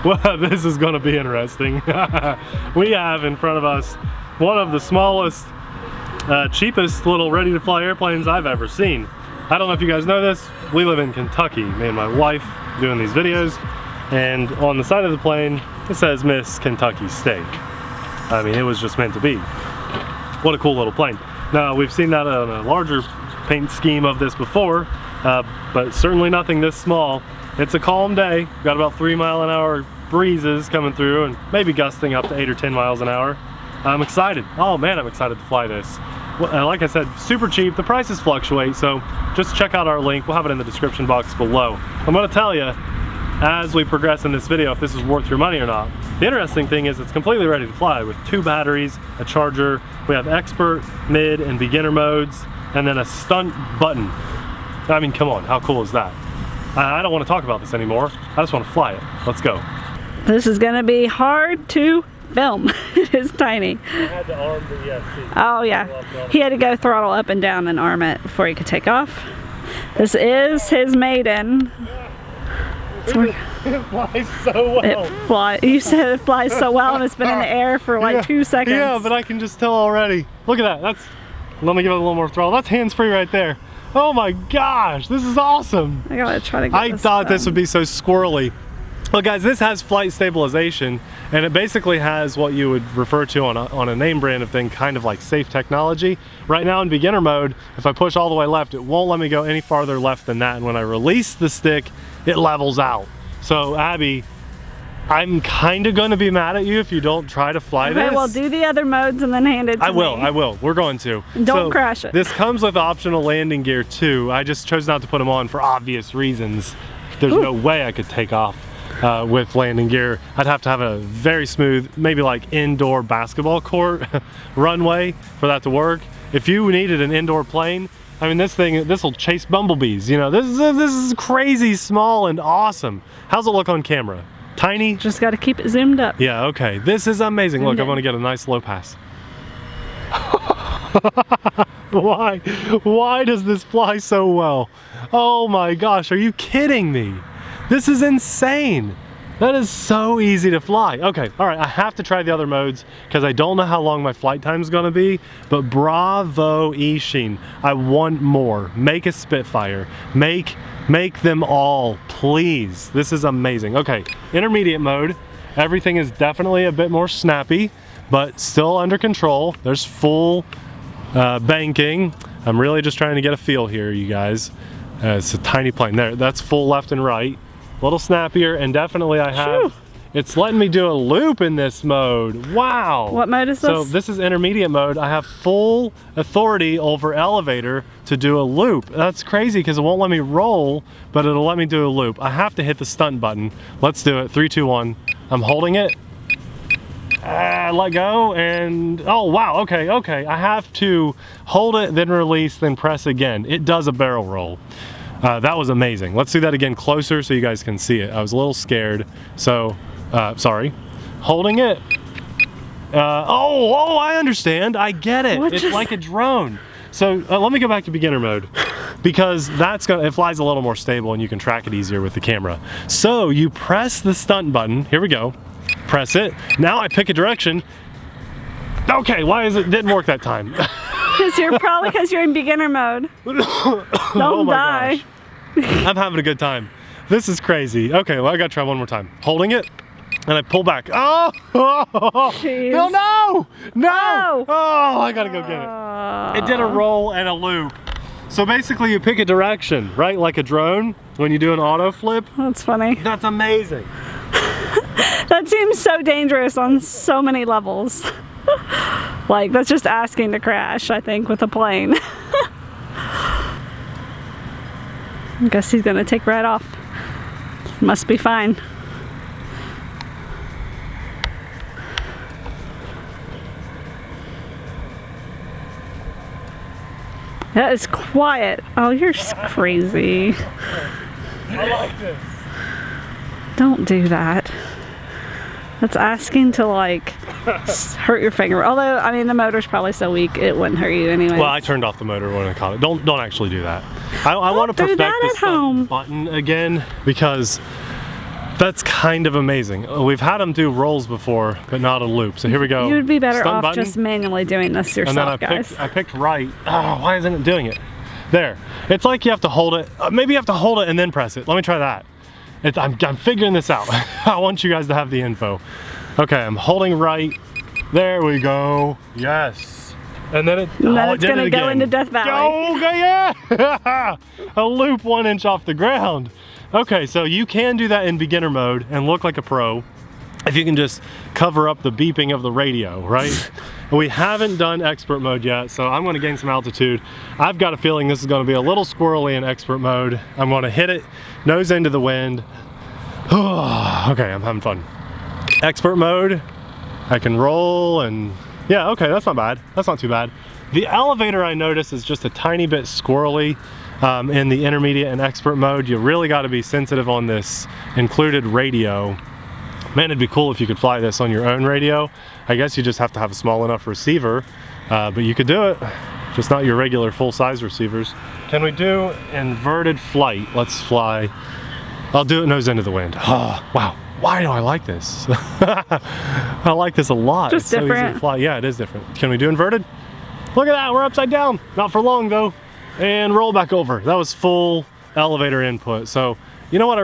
Well, this is going to be interesting. We have in front of us one of the smallest, cheapest little ready-to-fly airplanes I've ever seen. I don't know if you guys know this, we live in Kentucky, me and my wife doing these videos, and on the side of the plane it says Miss Kentucky Steak. I mean, it was just meant to be. What a cool little plane. Now, we've seen that on a larger paint scheme of this before, but certainly nothing this small. It's a calm day, got about 3-mile-an-hour breezes coming through and maybe gusting up to 8 or 10 miles an hour. I'm excited. Oh man, I'm excited to fly this. Well, like I said, super cheap. The prices fluctuate, so just check out our link. We'll have it in the description box below. I'm going to tell you, as we progress in this video, if this is worth your money or not. The interesting thing is it's completely ready to fly with 2 batteries, a charger. We have expert, mid, and beginner modes, and then a stunt button. I mean, come on, how cool is that? I don't want to talk about this anymore. I just want to fly it. Let's go. This is going to be hard to film. It is tiny. I had to arm the ESC. Oh yeah, he had to go throttle up and down and arm it before he could take off. This is his maiden. It flies so well. You said it flies so well, and it's been in the air for like 2 seconds. Yeah, but I can just tell already. Look at that. Let me give it a little more throttle. That's hands-free right there. Oh my gosh, this is awesome. I gotta try to get I thought this would be so squirrely. Well guys, this has flight stabilization, and it basically has what you would refer to on a name brand of thing, kind of like safe technology. Right now in beginner mode, if I push all the way left, it won't let me go any farther left than that, and when I release the stick, it levels out. So Abby, I'm kind of going to be mad at you if you don't try to fly this. Okay, well do the other modes and then hand it to me. I will. We're going to. Don't crash it. This comes with optional landing gear too. I just chose not to put them on for obvious reasons. There's no way I could take off with landing gear. I'd have to have a very smooth, maybe like indoor basketball court runway for that to work. If you needed an indoor plane, I mean, this will chase bumblebees. You know, this is crazy small and awesome. How's it look on camera? Tiny? Just got to keep it zoomed up. Yeah, okay. This is amazing. Look, I'm going to get a nice low pass. Why does this fly so well? Oh my gosh, are you kidding me? This is insane. That is so easy to fly. Okay, all right, I have to try the other modes because I don't know how long my flight time is gonna be, but bravo, Ishin. I want more. Make a Spitfire. Make them all, please. This is amazing. Okay, intermediate mode. Everything is definitely a bit more snappy, but still under control. There's full banking. I'm really just trying to get a feel here, you guys. It's a tiny plane. There, that's full left and right. A little snappier, and definitely I have, it's letting me do a loop in this mode. Wow. What mode is this? So this is intermediate mode. I have full authority over elevator to do a loop. That's crazy because it won't let me roll, but it'll let me do a loop. I have to hit the stunt button. Let's do it. 3, 2, 1. I'm holding it. Let go, and oh wow, okay. I have to hold it, then release, then press again. It does a barrel roll. That was amazing. Let's do that again closer so you guys can see it. I was a little scared, so sorry. Holding it. Oh, I understand. I get it. It's like a drone. So let me go back to beginner mode because it flies a little more stable and you can track it easier with the camera. So you press the stunt button. Here we go. Press it. Now I pick a direction. Okay, why is it didn't work that time? Because you're in beginner mode. Don't die. I'm having a good time. This is crazy. Okay, well I gotta try one more time. Holding it, and I pull back. Oh! No! Oh, I gotta go get it. It did a roll and a loop. So basically you pick a direction, right? Like a drone when you do an auto flip. That's funny. That's amazing. That seems so dangerous on so many levels. Like, that's just asking to crash, I think, with a plane. I guess he's gonna take right off. Must be fine. That is quiet. Oh, you're crazy. I like this. Don't do that. That's asking to like hurt your finger. Although, I mean, the motor's probably so weak it wouldn't hurt you anyway. Well, I turned off the motor when I caught it. Don't actually do that. I want to perfect the stunt button again because That's kind of amazing. We've had them do rolls before, but not a loop. So here we go. You would be better Stun off button. just manually doing this yourself, And then guys. I picked right. Oh, why isn't it doing it? There. It's like you have to hold it. Maybe you have to hold it and then press it. Let me try that. I'm figuring this out. I want you guys to have the info. Okay, I'm holding right. There we go. Yes. And then it it's did gonna it go again. into Death Valley. Go, okay, yeah. A loop 1 inch off the ground. Okay, so you can do that in beginner mode and look like a pro if you can just cover up the beeping of the radio, right? We haven't done expert mode yet, so I'm gonna gain some altitude. I've got a feeling this is gonna be a little squirrely in expert mode. I'm gonna hit it, nose into the wind. Okay, I'm having fun. Expert mode, I can roll and yeah, okay, that's not bad. That's not too bad. The elevator I noticed is just a tiny bit squirrely in the intermediate and expert mode. You really gotta be sensitive on this included radio. Man, it'd be cool if you could fly this on your own radio. I guess you just have to have a small enough receiver, but you could do it. Just not your regular full-size receivers. Can we do inverted flight? Let's fly. I'll do it nose into the wind. Oh, wow. Why do I like this? I like this a lot. Just it's so different. easy to fly. Yeah, it is different. Can we do inverted? Look at that, we're upside down. Not for long though. And roll back over. That was full elevator input. So, you know what,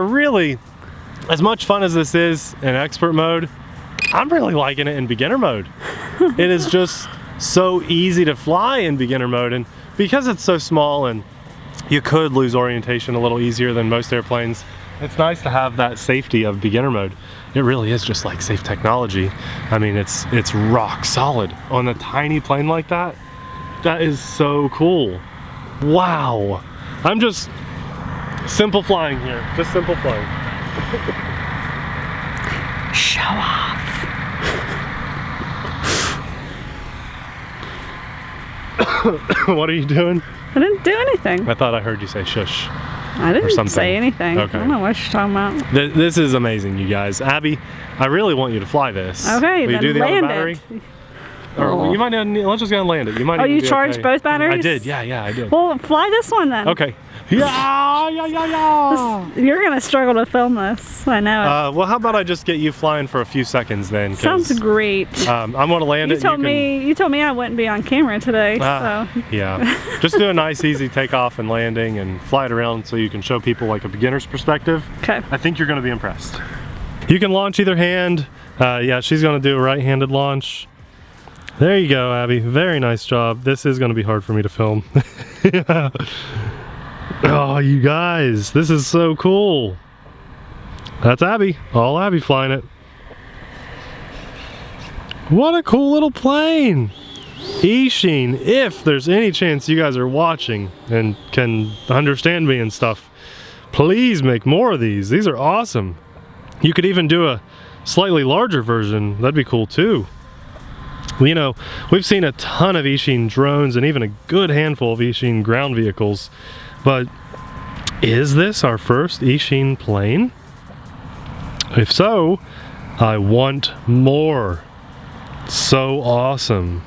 as much fun as this is in expert mode, I'm really liking it in beginner mode. It is just so easy to fly in beginner mode, and because it's so small and you could lose orientation a little easier than most airplanes, it's nice to have that safety of beginner mode. It really is just like safe technology. I mean, it's rock solid on a tiny plane like that. That is so cool. Wow. I'm just simple flying here, just simple flying. Show off. What are you doing? I didn't do anything. I thought I heard you say shush. I didn't something. say anything. Okay. I don't know what you're talking about. This is amazing, you guys. Abby, I really want you to fly this. Okay, Will you then do the other land battery? it. Or you might not need, let's just go and land it. You might Oh, even you be charged okay. both batteries? I did, yeah, I did. Well, fly this one then. Okay. Yeah. You're gonna struggle to film this. I know. Well, how about I just get you flying for a few seconds then? 'Cause, Sounds great. I'm gonna land You it. told me I wouldn't be on camera today. So Yeah. Just do a nice, easy takeoff and landing, and fly it around so you can show people like a beginner's perspective. okay. I think you're gonna be impressed. You can launch either hand. Yeah, she's gonna do a right-handed launch. There you go, Abby. Very nice job. This is gonna be hard for me to film. Yeah. Oh, you guys, this is so cool. That's Abby. All Abby flying it. What a cool little plane. Isheen, if there's any chance you guys are watching and can understand me and stuff, please make more of these. These are awesome. You could even do a slightly larger version. That'd be cool too. You know, we've seen a ton of Isheen drones and even a good handful of Isheen ground vehicles, but is this our first Isheen plane? If so, I want more. So awesome.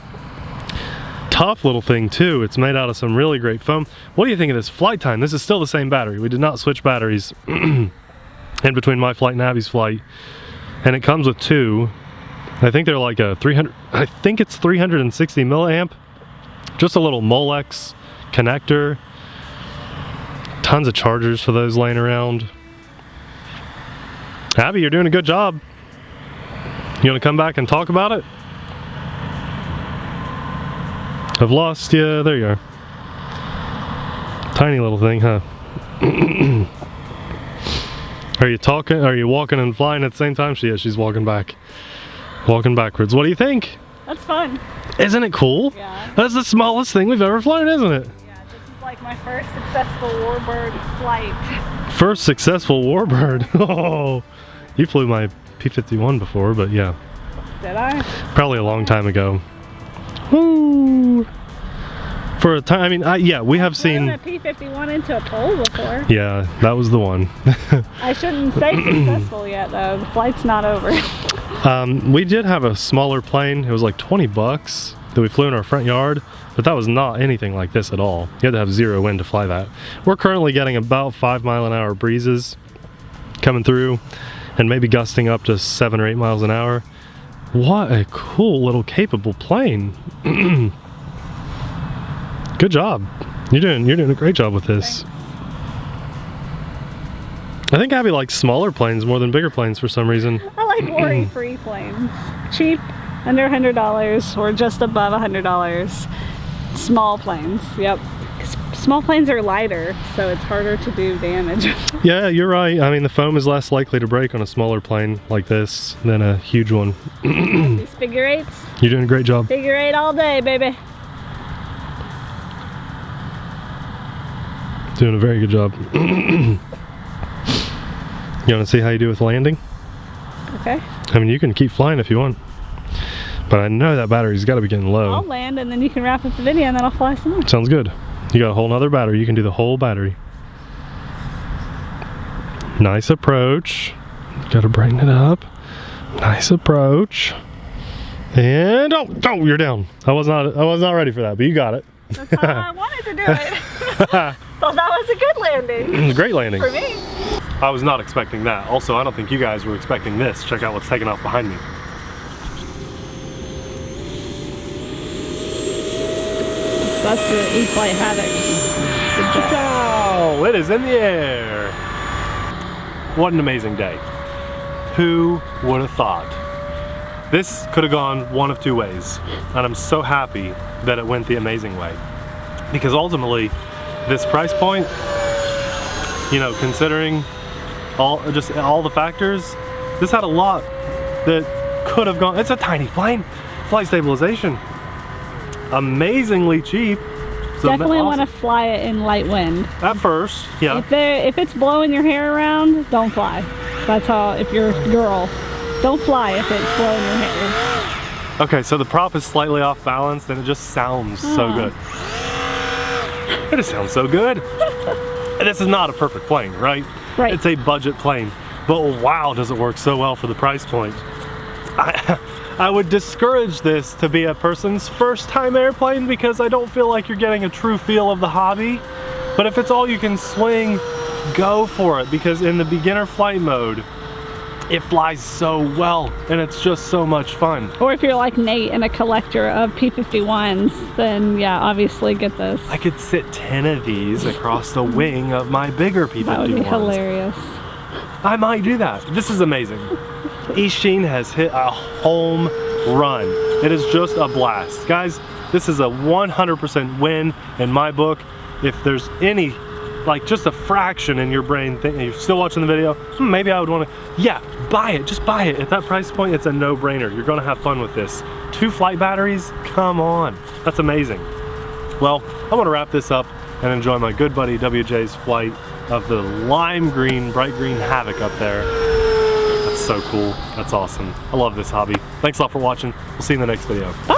Tough little thing too. It's made out of some really great foam. What do you think of this flight time? This is still the same battery. We did not switch batteries in between my flight and Abby's flight, and it comes with two. I think they're like a 300, I think it's 360 milliamp. Just a little Molex connector. Tons of chargers for those laying around. Abby, you're doing a good job. You want to come back and talk about it? I've lost you. There you are. Tiny little thing, huh? Are you talking? Are you walking and flying at the same time? She is. She's walking back. Walking backwards. What do you think? That's fun. Isn't it cool? Yeah. That's the smallest thing we've ever flown, isn't it? Yeah, this is like my first successful Warbird flight. First successful Warbird. Oh, you flew my P51 before, but yeah. Did I? Probably a long time ago. Woo! For a time, I mean, yeah, we have seen. I've flown a P51 into a pole before. Yeah, that was the one. I shouldn't say successful yet, though. The flight's not over. We did have a smaller plane. It was like 20 bucks that we flew in our front yard, but that was not anything like this at all. You had to have zero wind to fly that. We're currently getting about 5 mile an hour breezes coming through. and maybe gusting up to 7 or 8 miles an hour. What a cool little capable plane. Good job. You're doing a great job with this. I think Abby likes smaller planes more than bigger planes for some reason. I like worry-free planes. Cheap, under $100, or just above $100. Small planes, yep. Small planes are lighter, so it's harder to do damage. Yeah, you're right. I mean, the foam is less likely to break on a smaller plane like this than a huge one. These figure eights. You're doing a great job. Figure eight all day, baby. Doing a very good job. You want to see how you do with landing? Okay. I mean, you can keep flying if you want, but I know that battery's got to be getting low. I'll land and then you can wrap up the video and then I'll fly some more. Sounds good. You got a whole nother battery. You can do the whole battery. Nice approach. Got to brighten it up. Nice approach. And oh, you're down. I was not ready for that, but you got it. That's how I wanted to do it. Thought that was a good landing. Great landing. For me. I was not expecting that. Also, I don't think you guys were expecting this. Check out what's taking off behind me. That's the E-Flight Havoc. Wow, it is in the air. What an amazing day. Who would have thought? This could have gone one of two ways, and I'm so happy that it went the amazing way. Because ultimately, this price point, you know, considering all the factors, this had a lot that could have gone. It's a tiny plane. Flight stabilization. Amazingly cheap. So definitely awesome. want to fly it in light wind. At first, yeah. If it's blowing your hair around, don't fly. That's how, if you're a girl, don't fly if it's blowing your hair. Okay, so the prop is slightly off balance and it just sounds so good. It just sounds so good. And this is not a perfect plane, right? Right. It's a budget plane, but wow, does it work so well for the price point. I would discourage this to be a person's first time airplane because I don't feel like you're getting a true feel of the hobby. But if it's all you can swing, go for it, because in the beginner flight mode, it flies so well and it's just so much fun. Or if you're like Nate and a collector of P51s, then yeah, obviously get this. I could sit 10 of these across the wing of my bigger P51s. That would be hilarious. I might do that. This is amazing. Isheen has hit a home run. It is just a blast. Guys, this is a 100% win in my book. If there's any, like just a fraction in your brain thinking, you're still watching the video, maybe I would want to, yeah, buy it, just buy it. At that price point, it's a no-brainer. You're gonna have fun with this. 2 flight batteries, come on. That's amazing. Well, I'm gonna wrap this up and enjoy my good buddy WJ's flight of the lime green, bright green Havoc up there. That's so cool. That's awesome. I love this hobby. Thanks a lot for watching. We'll see you in the next video. Bye.